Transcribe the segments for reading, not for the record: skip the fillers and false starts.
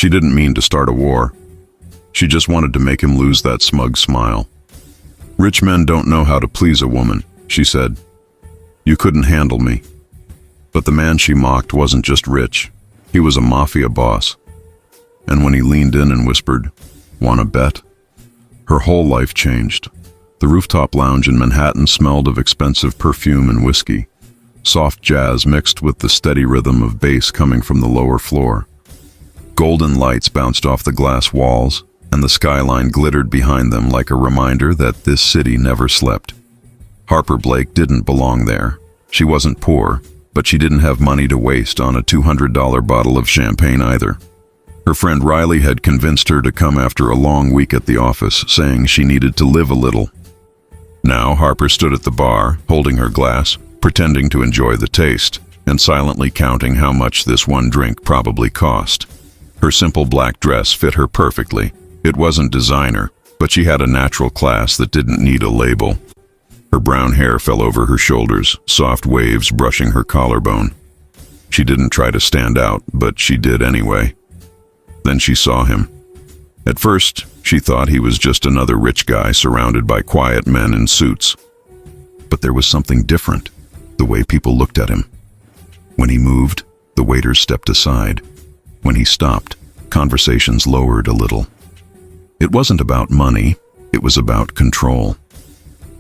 She didn't mean to start a war. She just wanted to make him lose that smug smile. "Rich men don't know how to please a woman," she said. "You couldn't handle me." But the man she mocked wasn't just rich. He was a mafia boss. And when he leaned in and whispered, "Want a bet?" her whole life changed. The rooftop lounge in Manhattan smelled of expensive perfume and whiskey. Soft jazz mixed with the steady rhythm of bass coming from the lower floor. Golden lights bounced off the glass walls, and the skyline glittered behind them like a reminder that this city never slept. Harper Blake didn't belong there. She wasn't poor, but she didn't have money to waste on a $200 bottle of champagne either. Her friend Riley had convinced her to come after a long week at the office, saying she needed to live a little. Now Harper stood at the bar, holding her glass, pretending to enjoy the taste, and silently counting how much this one drink probably cost. Her simple black dress fit her perfectly. It wasn't designer, but she had a natural class that didn't need a label. Her brown hair fell over her shoulders, soft waves brushing her collarbone. She didn't try to stand out, but she did anyway. Then she saw him. At first, she thought he was just another rich guy surrounded by quiet men in suits. But there was something different, the way people looked at him. When he moved, the waiters stepped aside. When he stopped, conversations lowered a little. It wasn't about money, it was about control.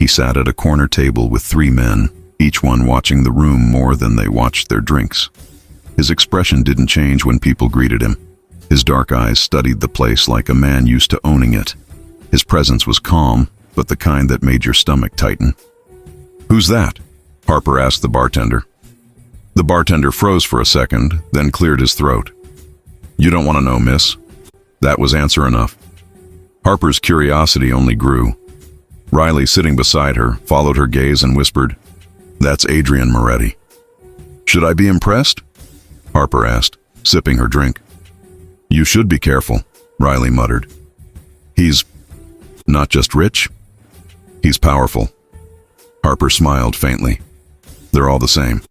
He sat at a corner table with 3 men, each one watching the room more than they watched their drinks. His expression didn't change when people greeted him. His dark eyes studied the place like a man used to owning it. His presence was calm, but the kind that made your stomach tighten. "Who's that?" Harper asked the bartender. The bartender froze for a second, then cleared his throat. "You don't want to know, miss." That was answer enough. Harper's curiosity only grew. Riley, sitting beside her, followed her gaze and whispered, "That's Adrian Moretti." "Should I be impressed?" Harper asked, sipping her drink. "You should be careful," Riley muttered. "He's not just rich, he's powerful." Harper smiled faintly. "They're all the same.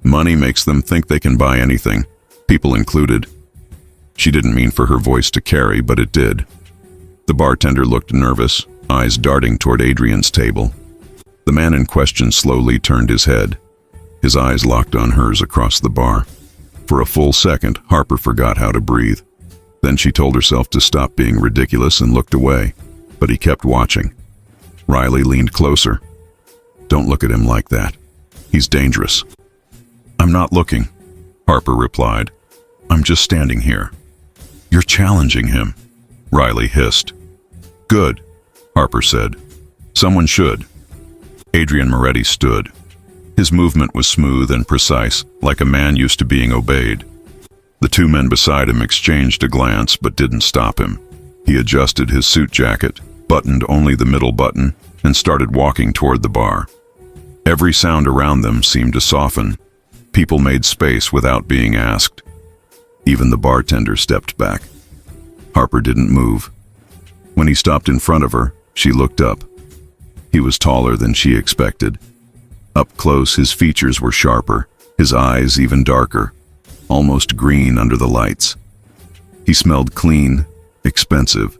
Money makes them think they can buy anything, people included." She didn't mean for her voice to carry, but it did. The bartender looked nervous, eyes darting toward Adrian's table. The man in question slowly turned his head. His eyes locked on hers across the bar. For a full second, Harper forgot how to breathe. Then she told herself to stop being ridiculous and looked away, but he kept watching. Riley leaned closer. "Don't look at him like that. He's dangerous." "I'm not looking," Harper replied. "I'm just standing here." "You're challenging him," Riley hissed. "Good," Harper said. "Someone should." Adrian Moretti stood. His movement was smooth and precise, like a man used to being obeyed. The 2 men beside him exchanged a glance but didn't stop him. He adjusted his suit jacket, buttoned only the middle button, and started walking toward the bar. Every sound around them seemed to soften. People made space without being asked. Even the bartender stepped back. Harper didn't move. When he stopped in front of her, she looked up. He was taller than she expected. Up close, his features were sharper, his eyes even darker, almost green under the lights. He smelled clean, expensive,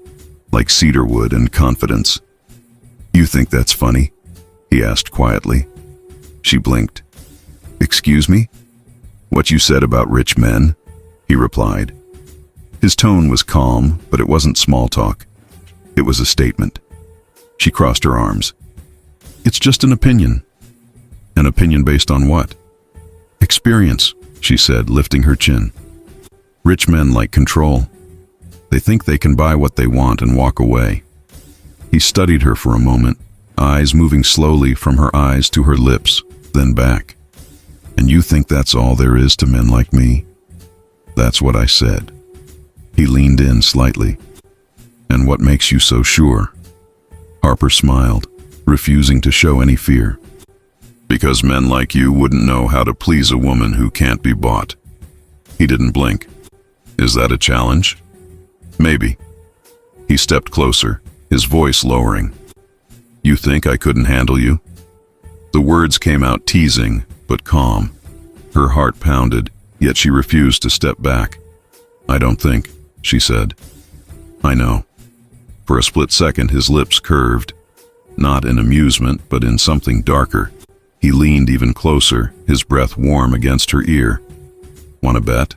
like cedar wood and confidence. "You think that's funny?" he asked quietly. She blinked. "Excuse me? What you said about rich men?" he replied. His tone was calm, but it wasn't small talk. It was a statement. She crossed her arms. "It's just an opinion." "An opinion based on what?" "Experience," she said, lifting her chin. "Rich men like control. They think they can buy what they want and walk away." He studied her for a moment, eyes moving slowly from her eyes to her lips, then back. "And you think that's all there is to men like me?" "That's what I said." He leaned in slightly. "And what makes you so sure?" Harper smiled, refusing to show any fear. "Because men like you wouldn't know how to please a woman who can't be bought." He didn't blink. "Is that a challenge?" "Maybe." He stepped closer, his voice lowering. "You think I couldn't handle you?" The words came out teasing, but calm. Her heart pounded, yet she refused to step back. "I don't think," she said. I know. For a split second, his lips curved, not in amusement, but in something darker. He leaned even closer, his breath warm against her ear. Want to bet?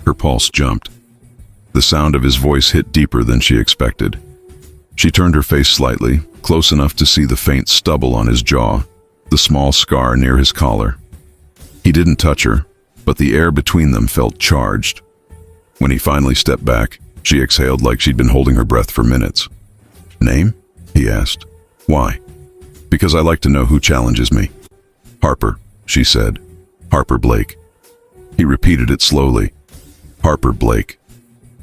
Her pulse jumped. The sound of his voice hit deeper than she expected. She turned her face slightly, close enough to see the faint stubble on his jaw, the small scar near his collar. He didn't touch her, but the air between them felt charged. When he finally stepped back, she exhaled like she'd been holding her breath for minutes. Name? He asked. Why? Because I like to know who challenges me. Harper, she said. Harper Blake. He repeated it slowly. Harper Blake.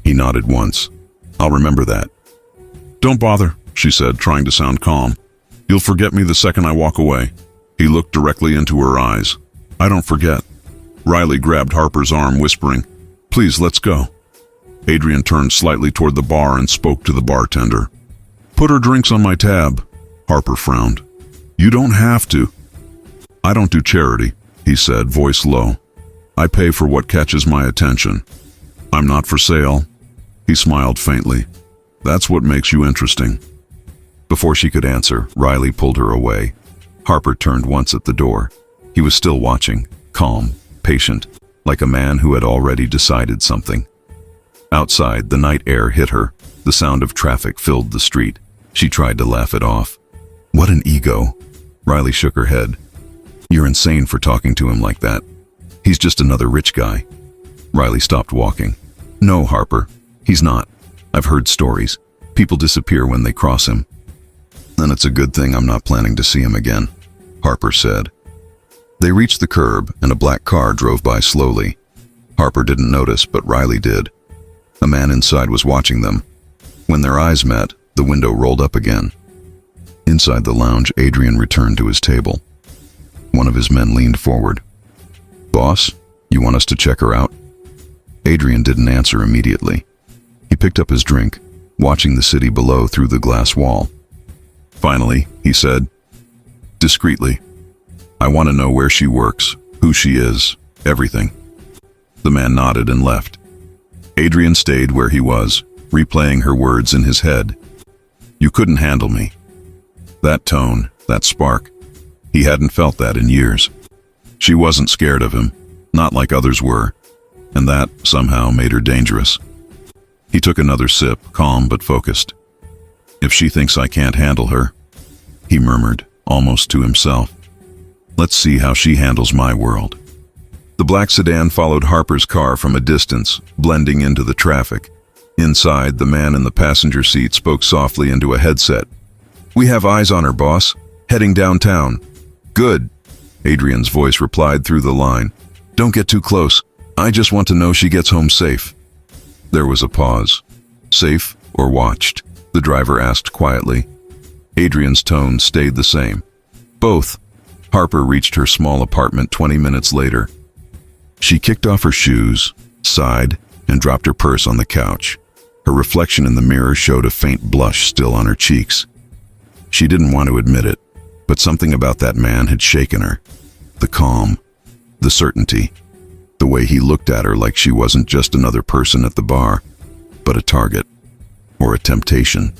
He nodded once. I'll remember that. Don't bother, she said, trying to sound calm. You'll forget me the second I walk away. He looked directly into her eyes. I don't forget. Riley grabbed Harper's arm, whispering, Please, let's go. Adrian turned slightly toward the bar and spoke to the bartender. Put her drinks on my tab. Harper frowned. You don't have to. I don't do charity, he said, voice low. I pay for what catches my attention. I'm not for sale. He smiled faintly. That's what makes you interesting. Before she could answer, Riley pulled her away. Harper turned once at the door. He was still watching, calm, patient, like a man who had already decided something. Outside, the night air hit her. The sound of traffic filled the street. She tried to laugh it off. What an ego. Riley shook her head. You're insane for talking to him like that. He's just another rich guy. Riley stopped walking. No, Harper, he's not. I've heard stories. People disappear when they cross him. Then it's a good thing I'm not planning to see him again, Harper said. They reached the curb and a black car drove by slowly. Harper didn't notice, but Riley did. A man inside was watching them. When their eyes met, the window rolled up again. Inside the lounge, Adrian returned to his table. One of his men leaned forward. Boss, you want us to check her out? Adrian didn't answer immediately. He picked up his drink, watching the city below through the glass wall. Finally, he said, discreetly, I want to know where she works, who she is, everything. The man nodded and left. Adrian stayed where he was, replaying her words in his head. You couldn't handle me. That tone, that spark. He hadn't felt that in years. She wasn't scared of him, not like others were, and that somehow made her dangerous. He took another sip, calm but focused. If she thinks I can't handle her, he murmured, almost to himself. Let's see how she handles my world. The black sedan followed Harper's car from a distance, blending into the traffic. Inside, the man in the passenger seat spoke softly into a headset. We have eyes on her, boss. Heading downtown. Good. Adrian's voice replied through the line. Don't get too close. I just want to know she gets home safe. There was a pause. Safe or watched? The driver asked quietly. Adrian's tone stayed the same. Both. Harper reached her small apartment 20 minutes later. She kicked off her shoes, sighed, and dropped her purse on the couch. Her reflection in the mirror showed a faint blush still on her cheeks. She didn't want to admit it, but something about that man had shaken her. The calm, the certainty, the way he looked at her like she wasn't just another person at the bar, but a target, or a temptation.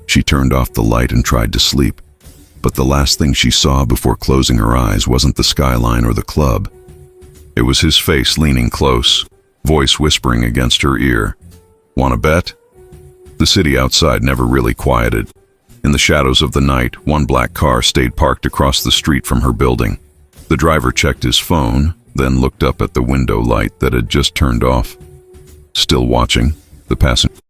She turned off the light and tried to sleep, but the last thing she saw before closing her eyes wasn't the skyline or the club. It was his face leaning close, voice whispering against her ear. Want to bet? The city outside never really quieted. In the shadows of the night, one black car stayed parked across the street from her building. The driver checked his phone, then looked up at the window light that had just turned off. Still watching, the passenger